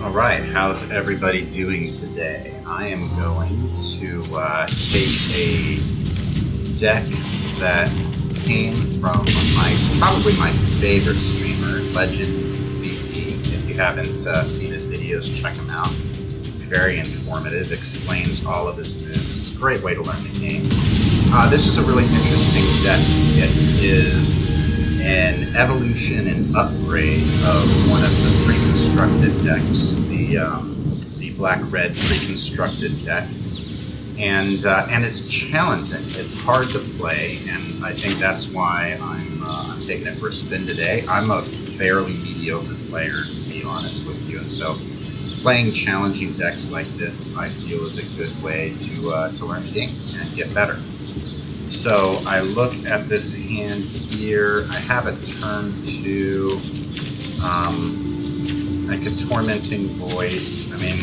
Alright, how's everybody doing today? I am going to take a deck that came from probably my favorite streamer, LegendVD. If you haven't seen his videos, check him out. It's very informative, explains all of his moves. It's a great way to learn the game. This is a really interesting deck. It is an evolution and upgrade of one of the preconstructed decks, the black-red preconstructed deck, and it's challenging. It's hard to play, and I think that's why I'm taking it for a spin today. I'm a fairly mediocre player, to be honest with you, and so playing challenging decks like this, I feel, is a good way to learn the game and get better. So I look at this hand here. I have it turned to like a Tormenting Voice. I mean,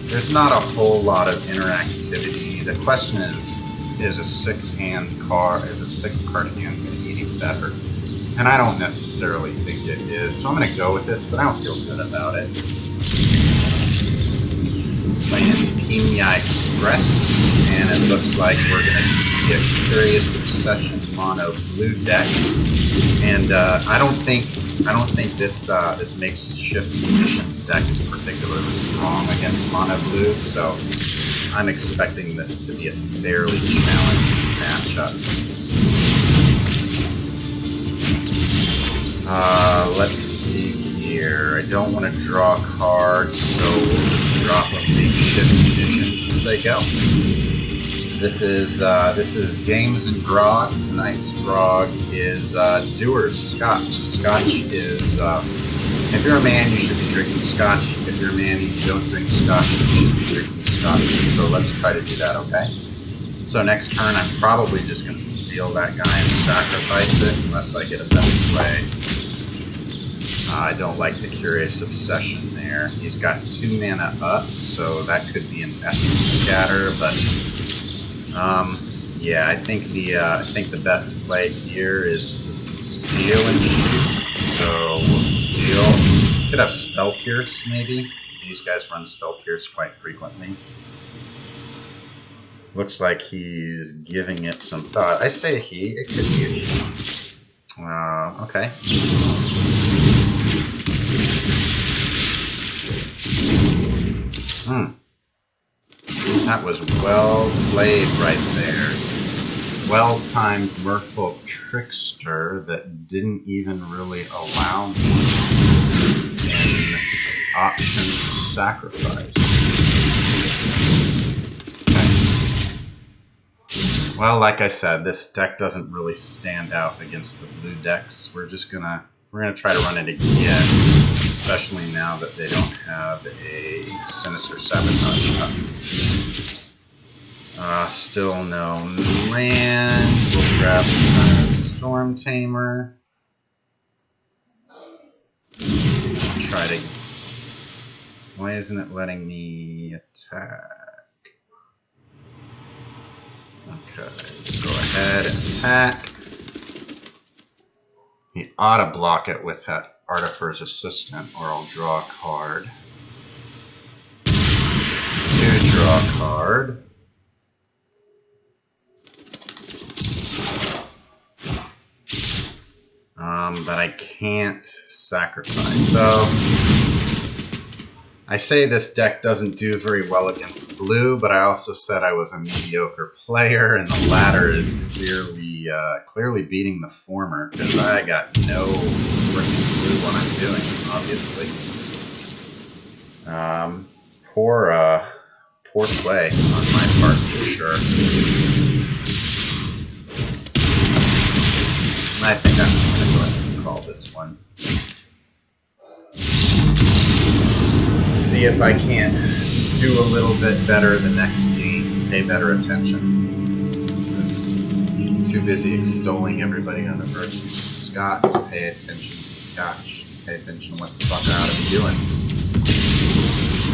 there's not a whole lot of interactivity. The question is a six-card hand going to be any better? And I don't necessarily think it is. So I'm going to go with this, but I don't feel good about it. Playing Pina Express, and it looks like we're going to be a Curious Obsession mono blue deck, and I don't think this Makeshift Munitions deck is particularly strong against mono blue, so I'm expecting this to be a fairly challenging matchup. Let's see here. I don't want to draw cards, so we'll just drop a Makeshift Munitions as I go. This is Games and Grog. Tonight's grog is Dewar's Scotch. Scotch is, if you're a man, you should be drinking Scotch. If you're a man and you don't drink Scotch, you should be drinking Scotch. So let's try to do that, okay? So next turn, I'm probably just going to steal that guy and sacrifice it, unless I get a better play. I don't like the Curious Obsession there. He's got 2 mana up, so that could be an Essence Scatter, but yeah, I think the best play here is to steal and shoot. So we'll steal. Could have Spell Pierce, maybe. These guys run Spell Pierce quite frequently. Looks like he's giving it some thought. I say he. It could be a she. Okay. That was well played right there. Well-timed Merfolk Trickster that didn't even really allow me an option to sacrifice. Okay. Well, like I said, this deck doesn't really stand out against the blue decks. We're gonna try to run it again, especially now that they don't have a Sinister Sabotage up. Still no land. We'll grab Storm Tamer. Try to. Why isn't it letting me attack? Okay, go ahead and attack. He ought to block it with that Artifer's Assistant, or I'll draw a card. Do draw a card. But I can't sacrifice. So I say this deck doesn't do very well against blue, but I also said I was a mediocre player, and the latter is clearly beating the former, because I got no freaking clue what I'm doing, obviously. Poor play on my part, for sure. I think I'm just going to go ahead and call this one. See if I can't do a little bit better the next game, pay better attention. I'm too busy extolling everybody on the virtues of Scott to pay attention to Scotch, pay attention to what the fuck I ought to be doing.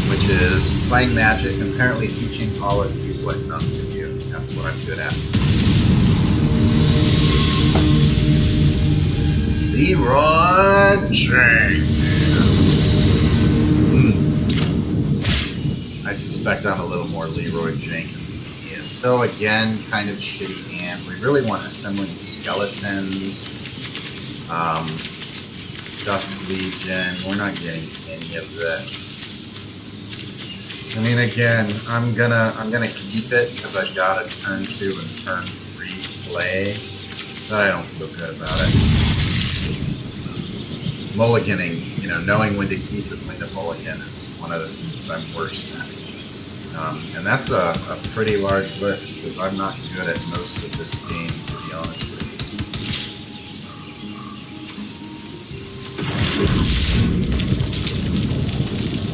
Which is playing Magic and apparently teaching all of you what not to do. That's what I'm good at. Leroy Jenkins. I suspect I'm a little more Leroy Jenkins than he is. So again, kind of shitty hand. We really want Assembling Skeletons. Dusk Legion. We're not getting any of this. I mean, again, I'm gonna keep it because I've got a turn 2 and turn 3 play. But I don't feel good about it. Mulliganing, you know, knowing when to keep it, when to mulligan is one of the things I'm worst at. And that's a pretty large list because I'm not good at most of this game, to be honest with you.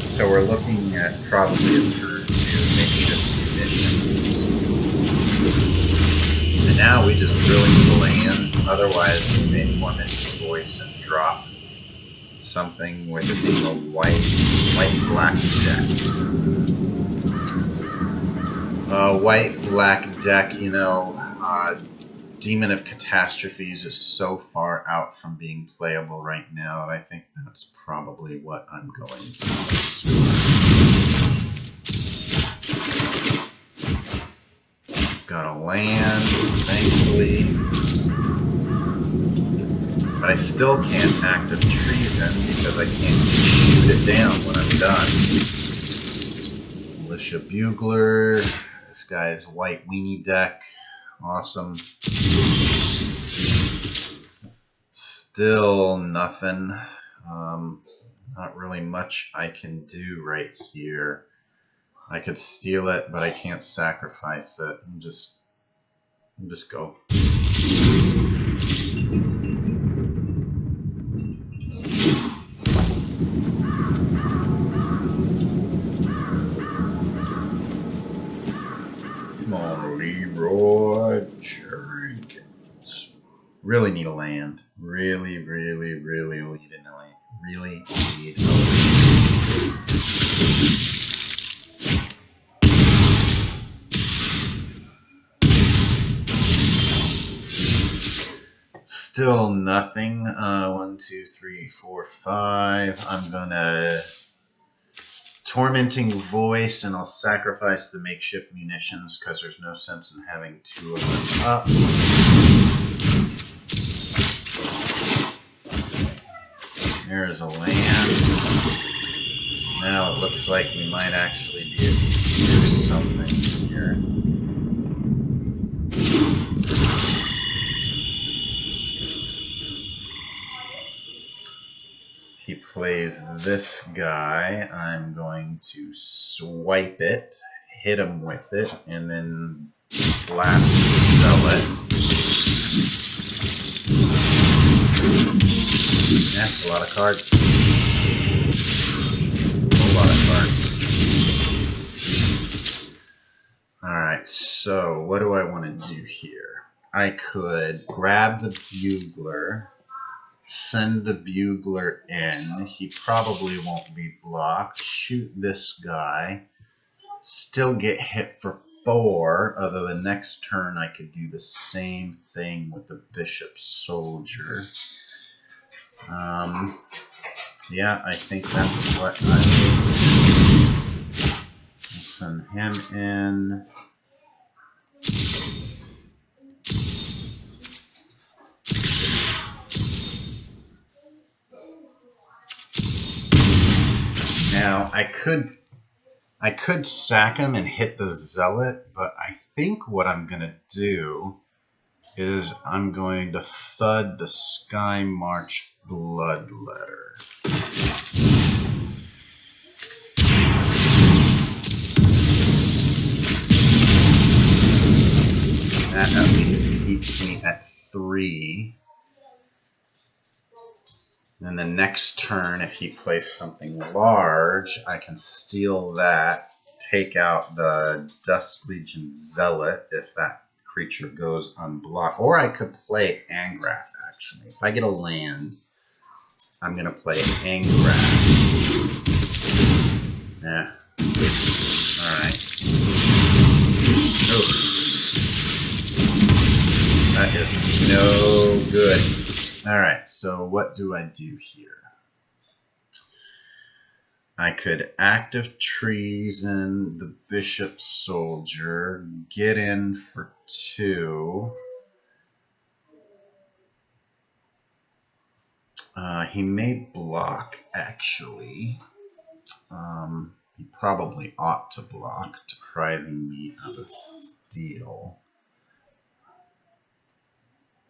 So we're looking at probably a turn 2 Makeshift Munitions. And now we just really need to land, otherwise we may Tormenting Voice and drop something with it being a white-black deck. White-black deck, you know, Demon of Catastrophes is so far out from being playable right now that I think that's probably what I'm going to do. Got a land, thankfully. But I still can't Act of Treason because I can't shoot it down when I'm done. Militia Bugler. This guy is white weenie deck. Awesome. Still nothing. Not really much I can do right here. I could steal it, but I can't sacrifice it. Just go. Come on, Leroy Jenkins. Really need a land. Really need a land. Really need a land. Still nothing. 1, 2, 3, 4, 5. I'm gonna Tormenting Voice, and I'll sacrifice the Makeshift Munitions because there's no sense in having 2 of them up. There is a land. Now it looks like we might actually be able to do something here. He plays this guy. I'm going to swipe it, hit him with it, and then blast the Zealot. That's a lot of cards. A whole lot of cards. Alright, so what do I want to do here? I could grab the Bugler, send the Bugler in. He probably won't be blocked. Shoot this guy. Still get hit for 4. Although the next turn I could do the same thing with the Bishop Soldier. Yeah, I think that's what I will send him in. Now, I could sack him and hit the Zealot, but I think what I'm going to do is I'm going to Thud the Sky March Bloodletter. That at least keeps me at 3. Then the next turn, if he plays something large, I can steal that, take out the Dusk Legion Zealot if that creature goes unblocked. Or I could play Angrath, actually. If I get a land, I'm going to play Angrath. Yeah. Alright. Oof. That is no good. Alright, so what do I do here? I could Act of Treason the Bishop Soldier, get in for 2. He may block, actually. He probably ought to block, depriving me of a steal.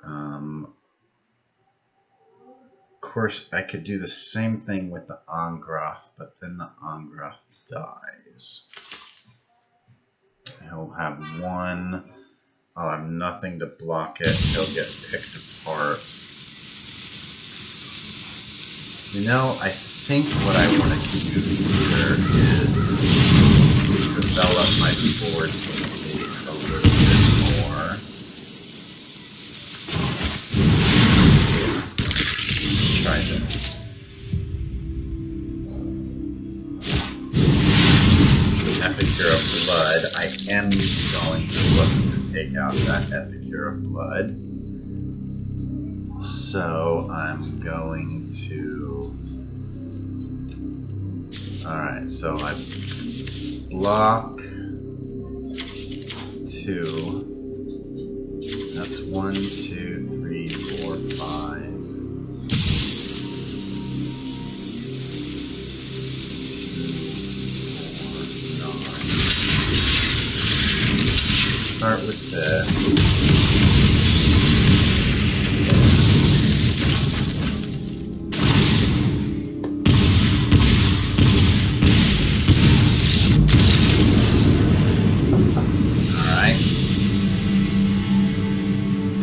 Of course, I could do the same thing with the Angrath, but then the Angrath dies. He'll have 1. I'll have nothing to block it. He'll get picked apart. You know, I think what I want to do here is develop my board state a little bit more. Try this. Epicure of Blood. I am going to look to take out that Epicure of Blood. So I'm going to... Alright, so I block 2. That's 1, 2, 3, 4, 5. 2, 4, 9. Start with this.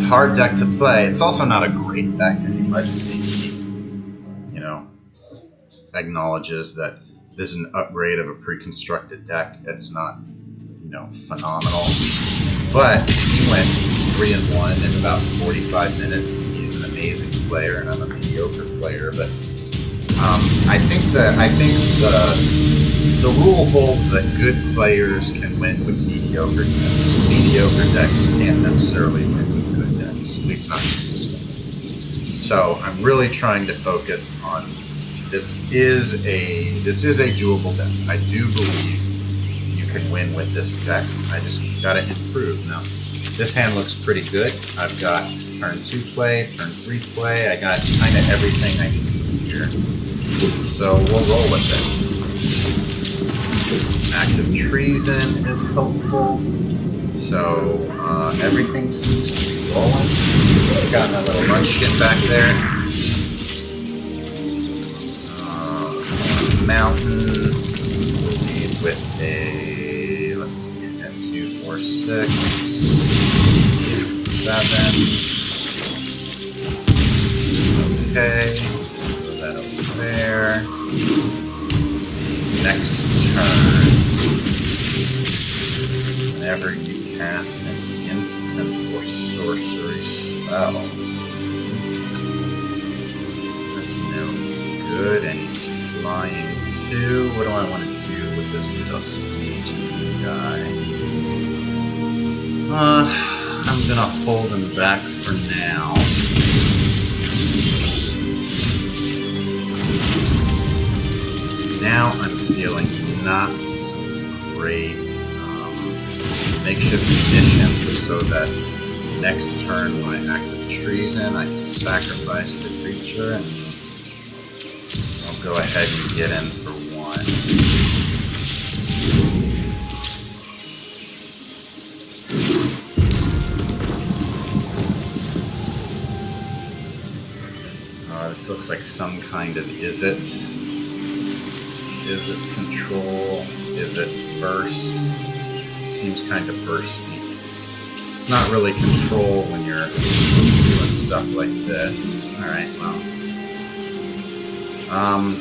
Hard deck to play. It's also not a great deck. I mean, LegendVD, you know, acknowledges that this is an upgrade of a pre-constructed deck. It's not, you know, phenomenal. But he went 3-1 in about 45 minutes. He's an amazing player, and I'm a mediocre player. But I think the rule holds that good players can win with mediocre decks. Mediocre decks can't necessarily win with good decks, at least not consistently. So I'm really trying to focus on this is a doable deck. I do believe you can win with this deck. I just gotta improve. Now, this hand looks pretty good. I've got turn 2 play, turn 3 play. I got kind of everything I need here. So we'll roll with it. Act of Treason is helpful. So everything seems to be rolling. Got my little munchkin back there. Mountain. We'll lead with a, let's see, at 2, 4, 6, 7. Okay. Throw that over there. Next turn. Whenever you cast an instant or sorcery spell. That's now good, and he's flying 2. What do I want to do with this Dusk guy? I'm gonna hold him back for now. Now I'm feeling not so great. Makeshift Munitions, so that next turn when I Act of Treason, I can sacrifice the creature, and I'll go ahead and get in for 1. This looks like some kind of is it control? Is it burst? Seems kind of bursty. It's not really control when you're doing stuff like this. Alright, well.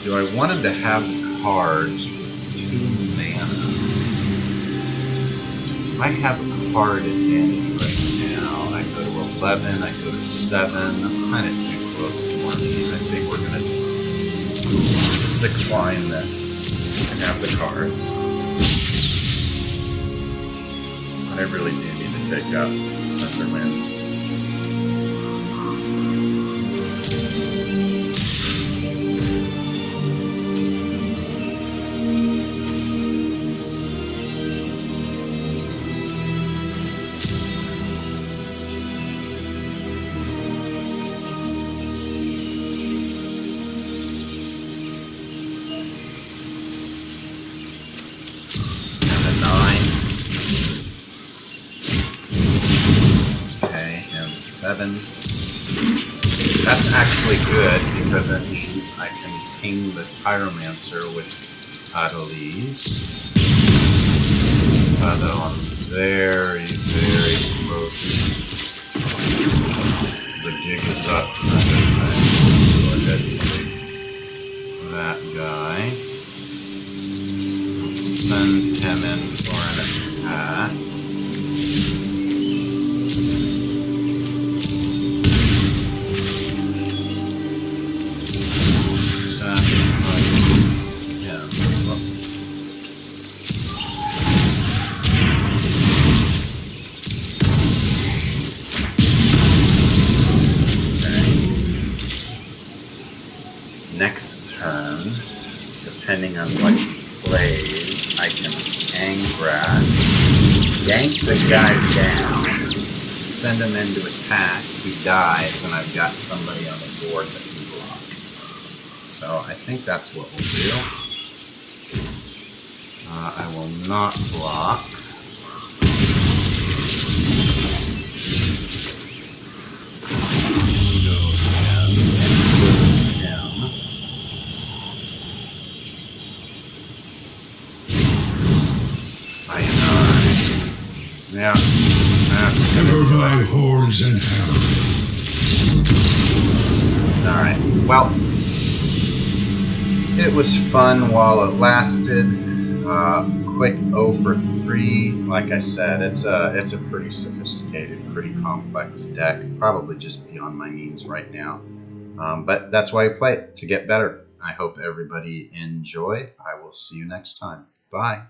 Do I want him to have cards with 2 mana? If I have a card advantage right now, I go to 11, I go to 7. That's kind of too close for me. I think we're going to 6-line this and have the cards. I really do need to take out Cinder Barrens. 7. That's actually good because that means I can ping the Pyromancer with Adelise. Though I'm very, very close. The jig is up. Go ahead and take that guy. Send him in for an attack. Next turn, depending on what he plays, I can Angrath, yank this guy down, send him into attack, he dies, and I've got somebody on the board that can block. So I think that's what we'll do. I will not block. Yeah. Never by horns and hammer. Alright. Well, it was fun while it lasted. Quick 0 for 3. Like I said, it's a pretty sophisticated, pretty complex deck. Probably just beyond my means right now. But that's why I play it, to get better. I hope everybody enjoy. I will see you next time. Bye.